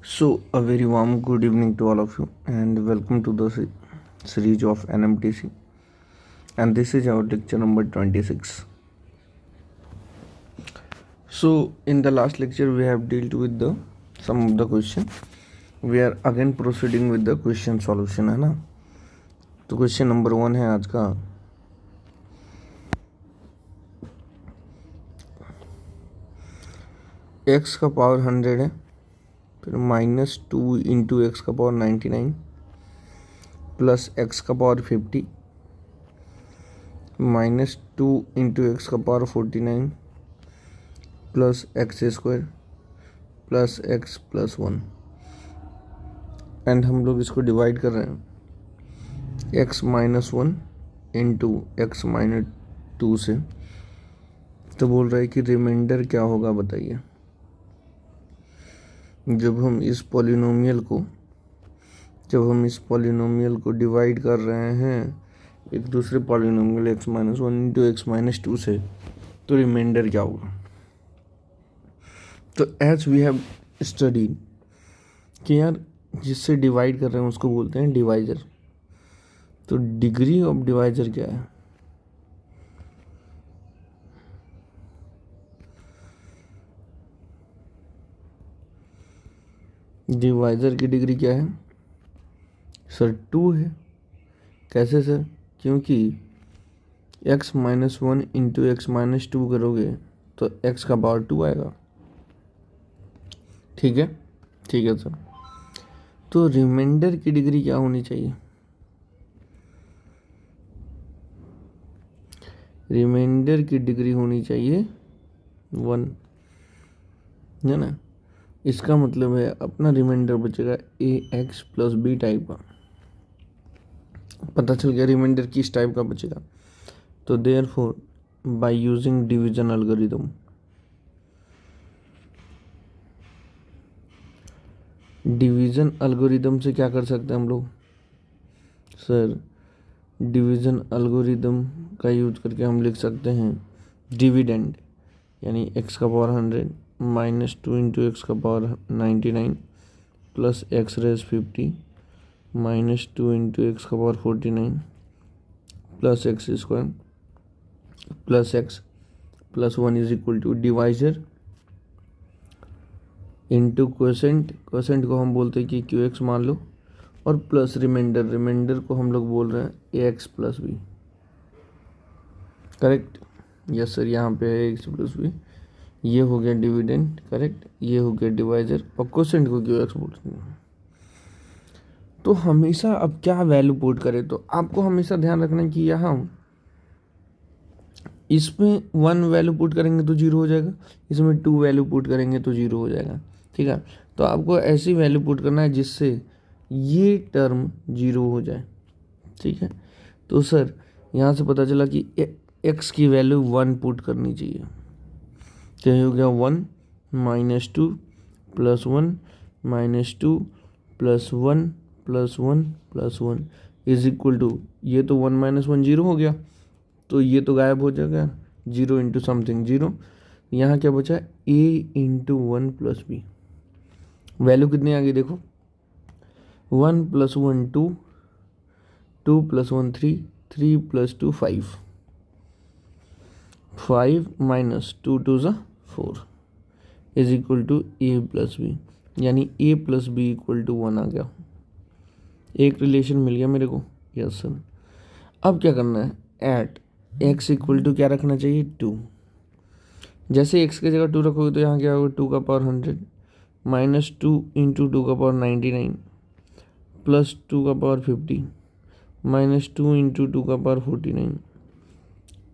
So, a very warm good evening to all of you, and welcome to the series of NMTC. And this is our lecture number 26. So, in the last lecture, we have dealt with the some of the question. We are again proceeding with the question solution, है ना. तो question number 1 है आज का. x का power 100 है, फिर -2 into x का पावर 99 प्लस एक्स का पावर 50 -2 इंटू एक्स का power 49 plus x square plus x plus 1. And हम लोग इसको डिवाइड कर रहे हैं x-1 इंटू x-2 से. तो बोल रहा है कि रिमाइंडर क्या होगा बताइए जब हम इस पॉलिनोमियल को डिवाइड कर रहे हैं एक दूसरे पॉलिनोमियल x-1 इंटू x-2 से. तो रिमाइंडर क्या होगा. तो एज वी हैव स्टडीड कि यार जिससे डिवाइड कर रहे हैं उसको बोलते हैं डिवाइजर. तो डिग्री ऑफ डिवाइजर क्या है. डिवाइजर की डिग्री क्या है सर. 2 है. कैसे सर. क्योंकि x-1 इंटू x-2 करोगे तो x का पावर 2 आएगा. ठीक है सर. तो रिमाइंडर की डिग्री क्या होनी चाहिए. रिमाइंडर की डिग्री होनी चाहिए 1 है ना. इसका मतलब है अपना रिमाइंडर बचेगा ax प्लस बी टाइप का. पता चल गया रिमाइंडर किस टाइप का बचेगा. तो therefore by using division algorithm से क्या कर सकते हैं हम लोग सर. डिवीजन एल्गोरिथम का यूज करके हम लिख सकते हैं डिविडेंड यानी x का पावर 100 -2 इंटू एक्स का power 99 plus x raise 50 -2 into x का power 49 plus x square plus x plus 1 is equal to divisor into quotient को हम बोलते हैं कि क्यू एक्स मान लो, और प्लस रिमाइंडर को हम लोग बोल रहे हैं a x plus B. Correct. Yes sir. यहाँ पे है एक्स प्लस बी. ये हो गया डिविडेंड. करेक्ट. ये हो गया डिवाइजर और क्वोशेंट को क्यू एक्स बोलते हैं. तो हमेशा अब क्या वैल्यू पुट करें. तो आपको हमेशा ध्यान रखना कि यहाँ इसमें 1 वैल्यू पुट करेंगे तो 0 हो जाएगा, इसमें 2 वैल्यू पुट करेंगे तो 0 हो जाएगा. ठीक है. तो आपको ऐसी वैल्यू पुट करना है जिससे ये टर्म 0 हो जाए. ठीक है. तो सर यहाँ से पता चला कि x की वैल्यू 1 पुट करनी चाहिए. तो ये हो गया 1 -2 plus 1 -2 plus 1 plus 1 plus 1 is equal to, ये तो 1 - 1 0 हो गया, तो ये तो गायब हो जाएगा. 0 इंटू समथिंग 0. यहाँ क्या बचा है a into 1 plus B. Value कितनी आ गई देखो. 1 + 1 2, 2 + 1 3, 3 + 2 5, 5 - 2 2 = 4 is equal to a plus B. यानी a plus B equal to 1 आ गया. एक रिलेशन मिल गया मेरे को. Yes sir. अब क्या करना है. एट x इक्वल टू क्या रखना चाहिए 2. जैसे x की जगह 2 रखोगे तो यहाँ क्या होगा 2 का पावर 100 -2 इंटू 2 का पावर 99 प्लस 2 का पावर 50 -2 इंटू 2 का पावर 49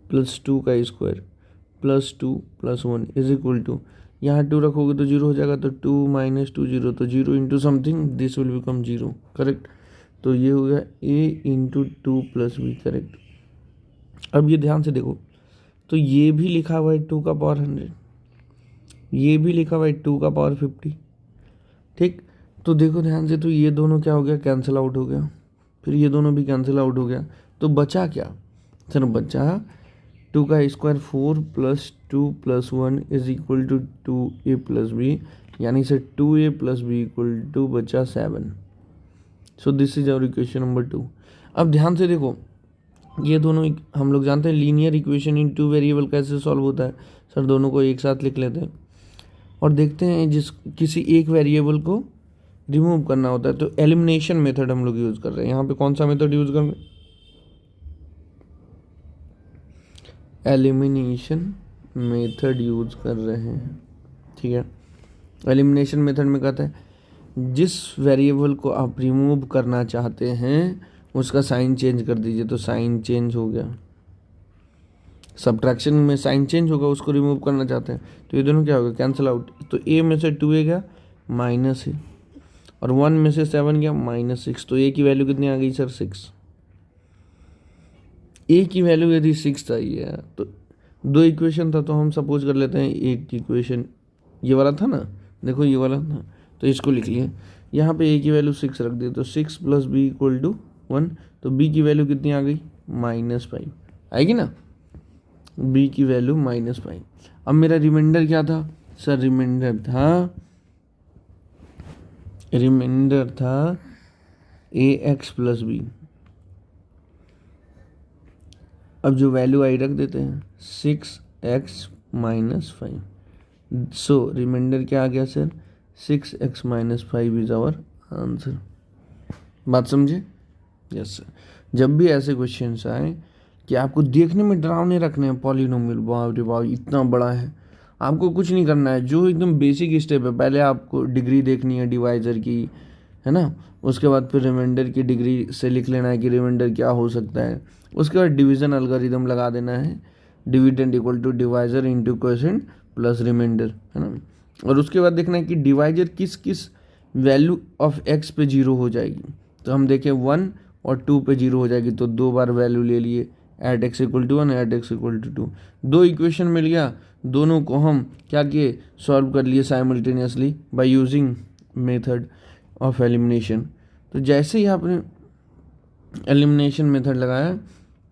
प्लस 2 का square plus 2 plus 1 is equal to, यहाँ 2 रखोगे तो 0 हो जाएगा. तो 2 - 2 0, तो 0 into something this will become 0. Correct. तो ये हो गया a into 2 plus B. Correct. अब ये ध्यान से देखो. तो ये भी लिखा हुआ है 2 का पावर 100, ये भी लिखा हुआ है 2 का पावर 50. ठीक. तो देखो ध्यान से. तो ये दोनों क्या हो गया कैंसिल आउट हो गया, फिर ये दोनों भी कैंसिल आउट हो गया. तो बचा क्या सर. बचा 2 का square 4 plus 2 plus 1 is equal to 2a plus B. यानी से 2a plus B equal to बचा 7। So this is our equation number 2। अब ध्यान से देखो, ये दोनों हम लोग जानते हैं लीनियर इक्वेशन इन 2 वेरिएबल कैसे सॉल्व होता है। सर दोनों को एक साथ लिख लेते हैं और देखते हैं जिस किसी एक वेरिएबल को रिमूव करना होता है तो एलिमिनेशन मेथड हम लोग यूज़ कर रहे हैं। यहाँ पे कौन सा मेथड यूज़ कर रहे हैं? एलिमिनेशन मेथड यूज़ कर रहे हैं, ठीक है। एलिमिनेशन मेथड में कहता है जिस वेरिएबल को आप रिमूव करना चाहते हैं उसका साइन चेंज कर दीजिए, तो साइन चेंज हो गया। सब्ट्रैक्शन में साइन चेंज होगा, उसको रिमूव करना चाहते हैं तो ये दोनों क्या होगा? Cancel out. तो ए में से 2a गया माइनस ए, और 1 में से 7 गया -6। तो ए की वैल्यू कितनी आ गई सर? 6। ए की वैल्यू यदि 6 आई है तो दो इक्वेशन था, तो हम सपोज कर लेते हैं एक इक्वेशन ये वाला था ना, देखो ये वाला था, तो इसको लिख लिए। यहाँ पे ए की वैल्यू 6 रख दी, तो 6 प्लस बी इक्वल टू 1। तो बी की वैल्यू कितनी आ गई? -5 आएगी ना, बी की वैल्यू -5। अब मेरा रिमाइंडर क्या था सर? रिमाइंडर था ए एक्स प्लस बी। अब जो वैल्यू आई रख देते हैं 6x - 5। सो रिमाइंडर क्या आ गया sir? 6x - 5 is our answer. बात समझे? Yes sir. जब भी ऐसे क्वेश्चंस आए कि आपको देखने में डरावने रखने हैं, पॉलिनोमियल वाह रे वाह इतना बड़ा है, आपको कुछ नहीं करना है। जो एकदम बेसिक स्टेप है, पहले आपको डिग्री देखनी है डिवाइजर की, है ना, उसके बाद फिर रिमाइंडर की डिग्री से लिख लेना है कि रिमाइंडर क्या हो सकता है। उसके बाद डिवीजन अलगोरिथम लगा देना है, dividend equal to divisor into quotient plus remainder, है ना। और उसके बाद देखना है कि डिवाइजर किस किस वैल्यू ऑफ एक्स पे 0 हो जाएगी। तो हम देखें 1 और 2 पे 0 हो जाएगी, तो 2 बार वैल्यू ले लिए, at X equal to 1 at X equal to 2। दो इक्वेशन मिल गया, दोनों को हम क्या किए? सॉल्व कर लिए simultaneously by using method of elimination. तो जैसे ही आपने एलिमिनेशन मेथड लगाया,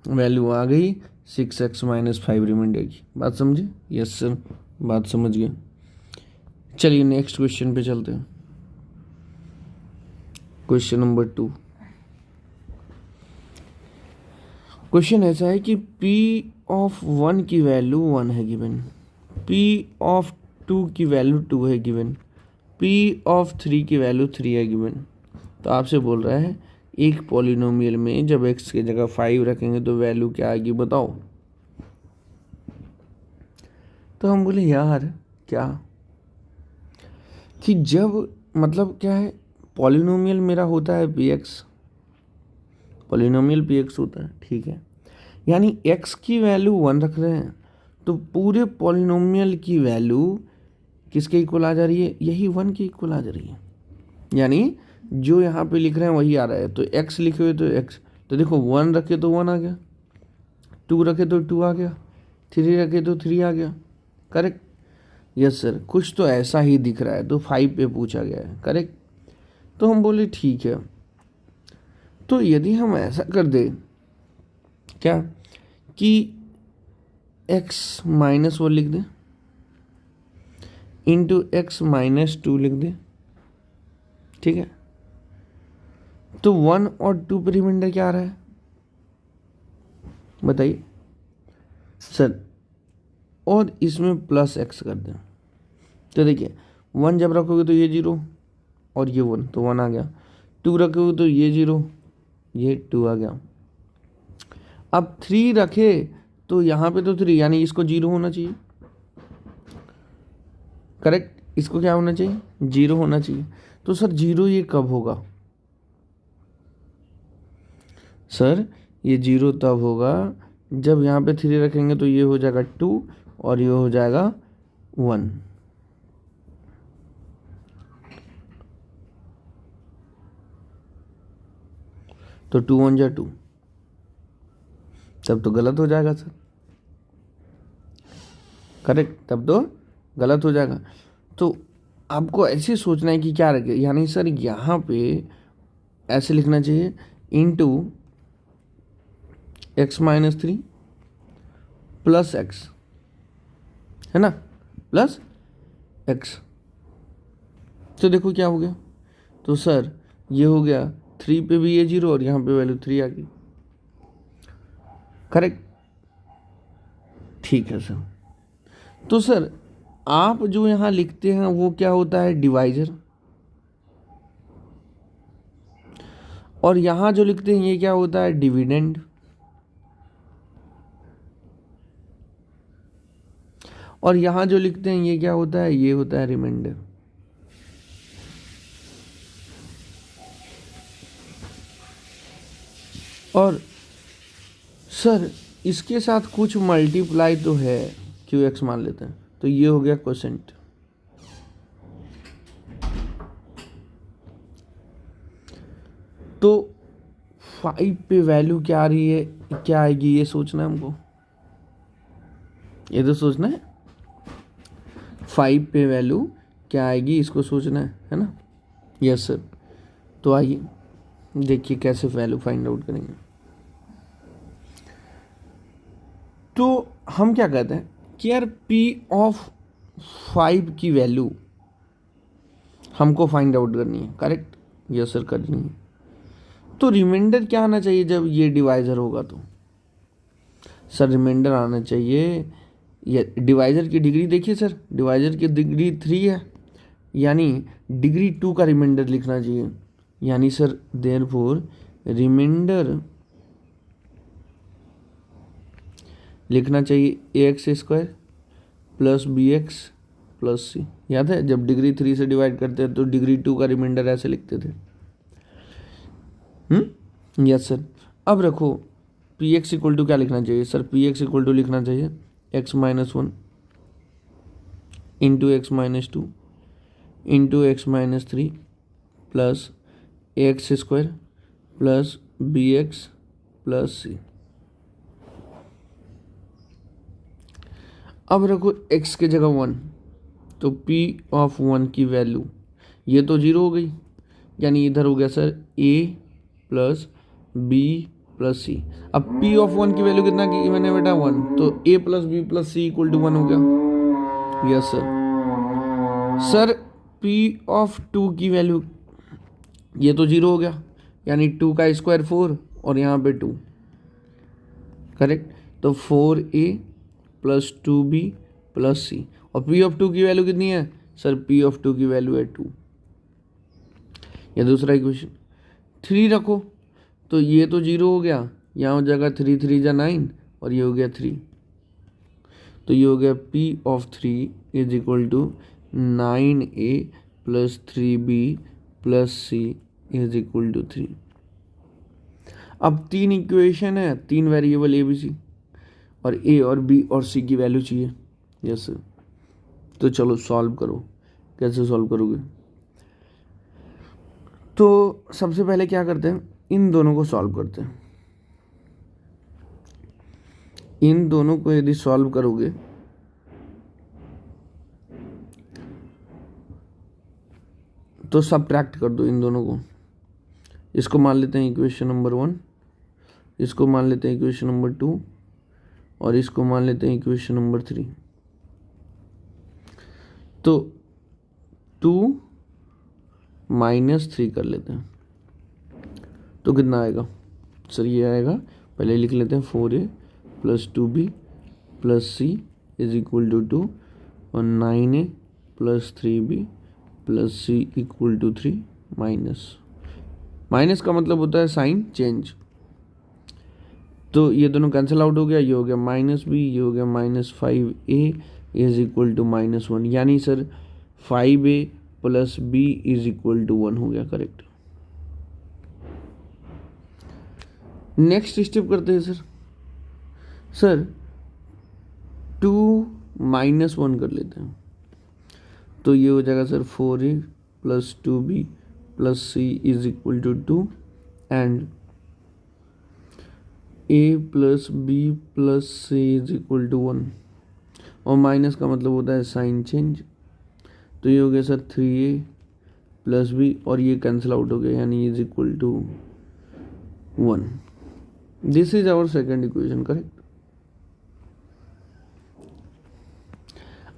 वैल्यू आ गई 6x - 5 रिमाइंडर की। बात समझे? यस सर, बात समझ गए। चलिए नेक्स्ट क्वेश्चन पे चलते हैं। Question number 2। क्वेश्चन ऐसा है कि P ऑफ 1 की वैल्यू 1 है गिवन, P ऑफ 2 की वैल्यू 2 है गिवन, P ऑफ 3 की वैल्यू 3 है गिवन। तो आपसे बोल रहा है एक पॉलिनोमियल में जब x की जगह 5 रखेंगे तो वैल्यू क्या आएगी बताओ। तो हम बोले यार क्या कि जब मतलब क्या है, पॉलिनोमियल मेरा होता है px, पॉलिनोमियल px होता है, ठीक है। यानी x की वैल्यू 1 रख रहे हैं तो पूरे पॉलिनोमियल की वैल्यू किसके इक्वल आ जा रही है? यही 1 के इक्वल आ जा रही है। यानी जो यहाँ पे लिख रहे हैं वही आ रहा है। तो x लिखे हुए तो x, तो देखो 1 रखे तो 1 आ गया, 2 रखे तो 2 आ गया, 3 रखे तो 3 आ गया। करेक्ट? Yes sir. कुछ तो ऐसा ही दिख रहा है, तो 5 पे पूछा गया है। करेक्ट? तो हम बोले ठीक है, तो यदि हम ऐसा कर दे क्या कि x -1 लिख दे इंटू x -2 लिख दे, ठीक है। तो 1 और 2 पे रिमाइंडर क्या आ रहा है बताइए सर, और इसमें प्लस x कर दें। तो देखिए 1 जब रखोगे तो ये 0 और ये 1, तो 1 आ गया। 2 रखोगे तो ये 0 ये 2 आ गया। अब 3 रखे तो यहाँ पे तो 3, यानी इसको 0 होना चाहिए। करेक्ट? इसको क्या होना चाहिए? 0 होना चाहिए। तो सर 0 ये कब होगा? सर ये 0 तब होगा जब यहाँ पे 3 रखेंगे तो ये हो जाएगा 2 और ये हो जाएगा 1। तो 2 1 जा 2, तब तो गलत हो जाएगा सर। करेक्ट? तब तो गलत हो जाएगा। तो आपको ऐसे सोचना है कि क्या रखे, यानी सर यहाँ पे ऐसे लिखना चाहिए इंटू x -3 प्लस x, है ना, प्लस x। तो देखो क्या हो गया, तो सर ये हो गया 3 पे भी ये 0 और यहाँ पे वैल्यू 3 आ गई, करेक्ट। ठीक है सर। तो सर आप जो यहाँ लिखते हैं वो क्या होता है, डिवाइजर, और यहाँ जो लिखते हैं ये क्या होता है, डिविडेंड, और यहाँ जो लिखते हैं ये क्या होता है, ये होता है रिमाइंडर। और सर इसके साथ कुछ मल्टीप्लाई तो है, क्यू एक्स मान लेते हैं, तो ये हो गया क्वोशेंट। तो 5 पे वैल्यू क्या आ रही है, क्या आएगी, ये सोचना है हमको, ये तो सोचना है 5 पे वैल्यू क्या आएगी, इसको सोचना है ना। Yes sir. तो आइए देखिए कैसे वैल्यू फाइंड आउट करेंगे। तो हम क्या कहते हैं कि यार P ऑफ 5 की वैल्यू हमको फाइंड आउट करनी है, करेक्ट। यस सर करनी है। तो रिमाइंडर क्या आना चाहिए जब ये डिवाइजर होगा, तो सर रिमाइंडर आना चाहिए, ये डिवाइजर की डिग्री देखिए सर, डिवाइजर की डिग्री 3 है, यानी डिग्री 2 का रिमाइंडर लिखना चाहिए, यानी सर देयरफॉर रिमाइंडर लिखना चाहिए ax² plus bx plus c। याद है जब डिग्री 3 से डिवाइड करते हैं तो डिग्री 2 का रिमाइंडर ऐसे लिखते थे। Yes sir. अब रखो px इक्वल टू क्या लिखना चाहिए सर, px इक्वल टू लिखना चाहिए x-1 into x-2 into x-3 plus ax² plus bx plus c। अब रखो x के जगह 1, तो p ऑफ 1 की वैल्यू ये तो 0 हो गई, यानी इधर हो गया sir a plus b plus c। अब p ऑफ 1 की वैल्यू कितना की मैंने बेटा 1, तो a plus b plus c equal to 1 हो गया। Yes sir. Sir p of 2 की वैल्यू ये तो 0 हो गया, यानी 2 का स्क्वायर 4 और यहाँ पे 2, करेक्ट। तो 4a plus 2b plus c, और p ऑफ 2 की वैल्यू कितनी है सर, p ऑफ 2 की वैल्यू है 2। ये दूसरा इक्वेशन। 3 रखो, तो ये तो 0 हो गया, यहाँ हो जाएगा 3 3 जा 9 और ये हो गया 3, तो ये हो गया p of 3 is equal to 9a plus 3b plus c is equal to 3। अब 3 इक्वेशन है, 3 वेरिएबल a b c, और a और b और c की वैल्यू चाहिए। Yes sir. तो चलो सॉल्व करो, कैसे सॉल्व करोगे, तो सबसे पहले क्या करते हैं, इन दोनों को सॉल्व करते हैं। इन दोनों को यदि सॉल्व करोगे तो सब्ट्रैक्ट कर दो इन दोनों को, इसको मान लेते हैं इक्वेशन नंबर 1, इसको मान लेते हैं इक्वेशन नंबर 2 और इसको मान लेते हैं इक्वेशन नंबर 3। तो 2 - 3 कर लेते हैं, तो कितना आएगा सर, ये आएगा, पहले लिख लेते हैं 4a plus 2b plus c is equal to 2 और 9a plus 3b plus c equal to 3 minus का मतलब होता है साइन चेंज, तो ये दोनों कैंसिल आउट हो गया, ये हो गया -b, ये हो गया -5a इज इक्वल टू -1, यानी sir 5a plus b is equal to 1 हो गया, करेक्ट। नेक्स्ट स्टेप करते हैं सर 2 - 1 कर लेते हैं, तो ये हो जाएगा sir 4a plus 2b plus c is equal to 2 and a plus b plus c is equal to 1, और माइनस का मतलब होता है साइन चेंज, तो ये हो गया सर 3a प्लस b और ये कैंसिल आउट हो गया, यानी is equal to 1। This is our second equation, correct.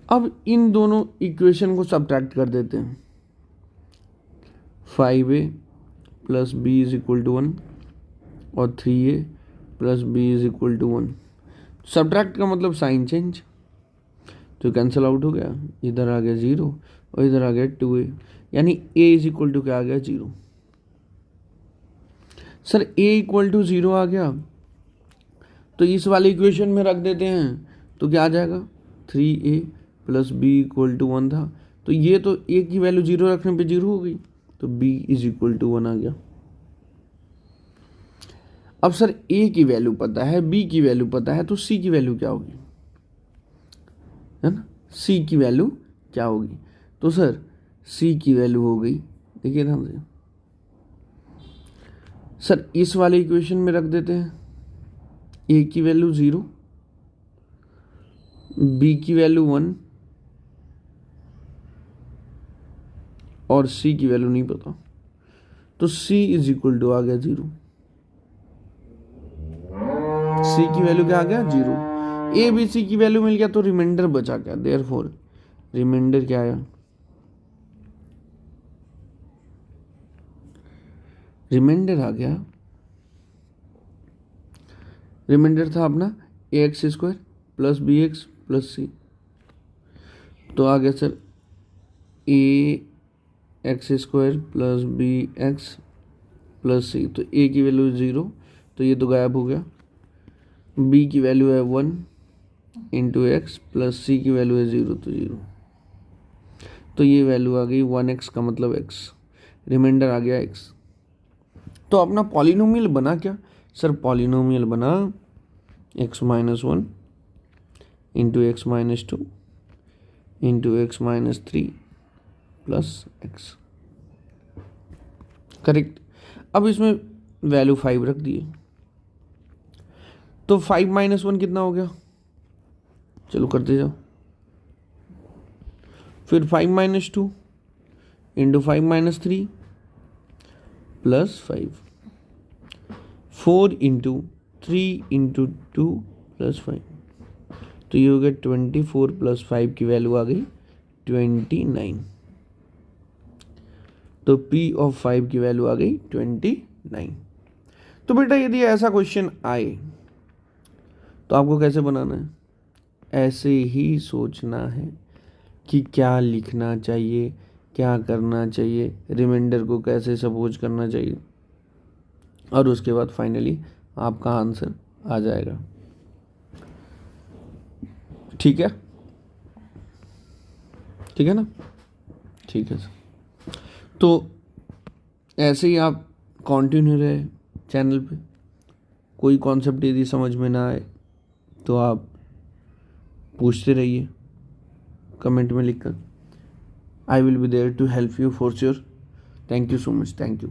अब इन दोनों इक्वेशन को सब्ट्रैक्ट कर देते हैं, 5a plus B is equal to 1 और 3a plus B is equal to 1। Subtract का मतलब साइन चेंज, तो कैंसिल आउट हो गया, इधर आ गया 0 और इधर आ गया 2a, यानी a इज इक्वल टू क्या आ गया 0। सर a इक्वल टू 0 आ गया तो इस वाले इक्वेशन में रख देते हैं, तो क्या आ जाएगा 3a plus B equal to 1 था, तो ये तो a की वैल्यू 0 रखने पे 0 हो गई, तो b इज इक्वल टू 1 आ गया। अब सर a की वैल्यू पता है, b की वैल्यू पता है, तो c की वैल्यू क्या होगी, है ना, c की वैल्यू क्या होगी, तो सर c की वैल्यू हो गई, देखिए ध्यान से सर इस वाले इक्वेशन में रख देते हैं, a की वैल्यू 0, b की वैल्यू 1 और c की वैल्यू नहीं पता, तो c इज इक्वल टू आ गया 0। c की वैल्यू क्या आ गया 0, a b c की वैल्यू मिल गया, तो रिमाइंडर बचा क्या, देयरफॉर रिमाइंडर क्या आया, रिमाइंडर आ गया, रिमाइंडर था अपना a x square plus b x plus c, तो आ गया sir a x square plus b x plus c, तो ए की वैल्यू 0, तो ये तो गायब हो गया, बी की वैल्यू है 1 इंटू एक्स प्लस सी की वैल्यू है 0, तो 0, तो ये वैल्यू आ गई 1x का मतलब x, रिमाइंडर आ गया x। तो अपना पॉलिनोमियल बना क्या, सर पॉलिनोमियल बना x minus 1 into x minus 2 into x minus 3 plus x, correct. अब इसमें वैल्यू 5 रख दिए, तो 5 माइनस 1 कितना हो गया, चलो करते जाओ, फिर 5 minus 2 into 5 minus 3 plus 5, 4 into 3 into 2 plus 5, तो ये हो गया 24 प्लस 5 की वैल्यू आ गई 29, तो P ऑफ 5 की वैल्यू आ गई 29। तो बेटा यदि ऐसा क्वेश्चन आए तो आपको कैसे बनाना है, ऐसे ही सोचना है कि क्या लिखना चाहिए, क्या करना चाहिए, रिमाइंडर को कैसे सपोज करना चाहिए, और उसके बाद फाइनली आपका आंसर आ जाएगा, ठीक है, ठीक है ना, ठीक है सर। तो ऐसे ही आप कंटिन्यू रहे चैनल पे, कोई कॉन्सेप्ट यदि समझ में ना आए तो आप पूछते रहिए कमेंट में लिखकर, I will be there to help you for sure. Thank you so much, thank you.